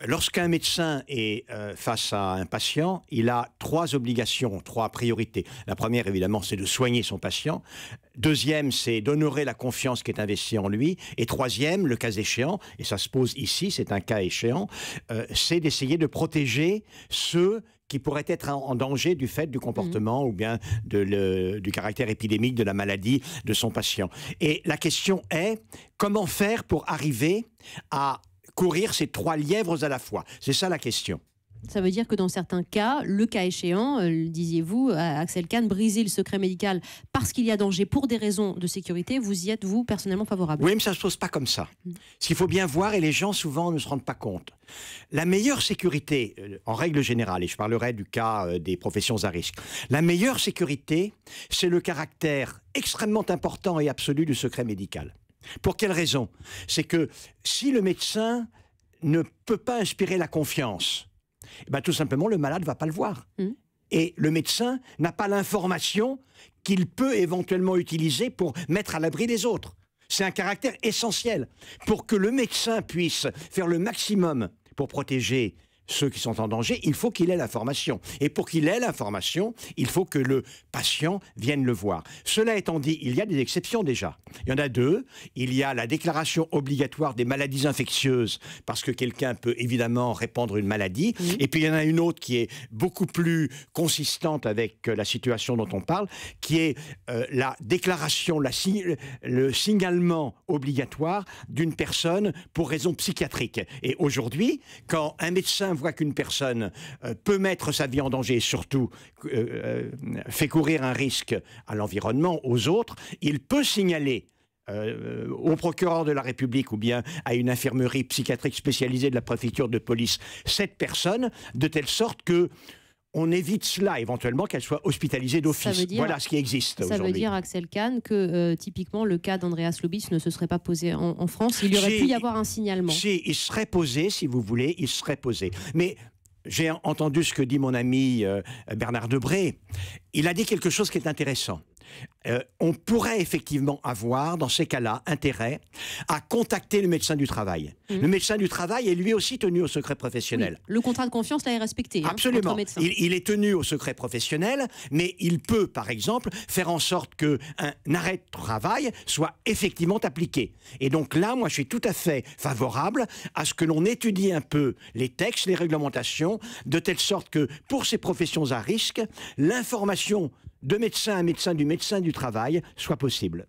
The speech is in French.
Lorsqu'un médecin est face à un patient, il a trois obligations, trois priorités. La première, évidemment, c'est de soigner son patient. Deuxième, c'est d'honorer la confiance qui est investie en lui. Et troisième, le cas échéant, et ça se pose ici, c'est un cas échéant, c'est d'essayer de protéger ceux qui pourraient être en danger du fait du comportement ou bien du caractère épidémique de la maladie de son patient. Et la question est, comment faire pour arriver à courir ces trois lièvres à la fois? C'est ça la question. Ça veut dire que dans certains cas, le cas échéant, disiez-vous, Axel Kahn, briser le secret médical parce qu'il y a danger pour des raisons de sécurité, vous y êtes, vous, personnellement favorable? Oui, mais ça ne se pose pas comme ça. Ce qu'il faut bien voir, et les gens souvent ne se rendent pas compte, la meilleure sécurité, en règle générale, et je parlerai du cas des professions à risque, la meilleure sécurité, c'est le caractère extrêmement important et absolu du secret médical. Pour quelle raison? C'est que si le médecin ne peut pas inspirer la confiance, eh bien, tout simplement, le malade ne va pas le voir. Et le médecin n'a pas l'information qu'il peut éventuellement utiliser pour mettre à l'abri les autres. C'est un caractère essentiel. Pour que le médecin puisse faire le maximum pour protéger ceux qui sont en danger, il faut qu'il ait l'information. Et pour qu'il ait l'information, il faut que le patient vienne le voir. Cela étant dit, il y a des exceptions déjà. Il y en a deux. Il y a la déclaration obligatoire des maladies infectieuses, parce que quelqu'un peut évidemment répandre une maladie. Et puis il y en a une autre qui est beaucoup plus consistante avec la situation dont on parle, qui est la déclaration, le signalement obligatoire d'une personne pour raison psychiatrique. Et aujourd'hui, quand un médecin voit qu'une personne peut mettre sa vie en danger et surtout fait courir un risque à l'environnement, aux autres, il peut signaler au procureur de la République ou bien à une infirmerie psychiatrique spécialisée de la préfecture de police cette personne, de telle sorte que on évite cela, éventuellement qu'elle soit hospitalisée d'office. Voilà ce qui existe aujourd'hui. Ça veut dire, Axel Kahn, que typiquement le cas d'Andreas Lubitz ne se serait pas posé en France. Il y aurait pu y avoir un signalement. Si, il serait posé, si vous voulez, il serait posé. Mais j'ai entendu ce que dit mon ami Bernard Debré. Il a dit quelque chose qui est intéressant. On pourrait effectivement avoir, dans ces cas-là, intérêt à contacter le médecin du travail. Le médecin du travail est lui aussi tenu au secret professionnel. Oui, le contrat de confiance, là, est respecté. Absolument. Entre médecins. Il est tenu au secret professionnel, mais il peut, par exemple, faire en sorte qu'un arrêt de travail soit effectivement appliqué. Et donc là, moi, je suis tout à fait favorable à ce que l'on étudie un peu les textes, les réglementations, de telle sorte que, pour ces professions à risque, l'information de médecin à médecin du travail soit possible.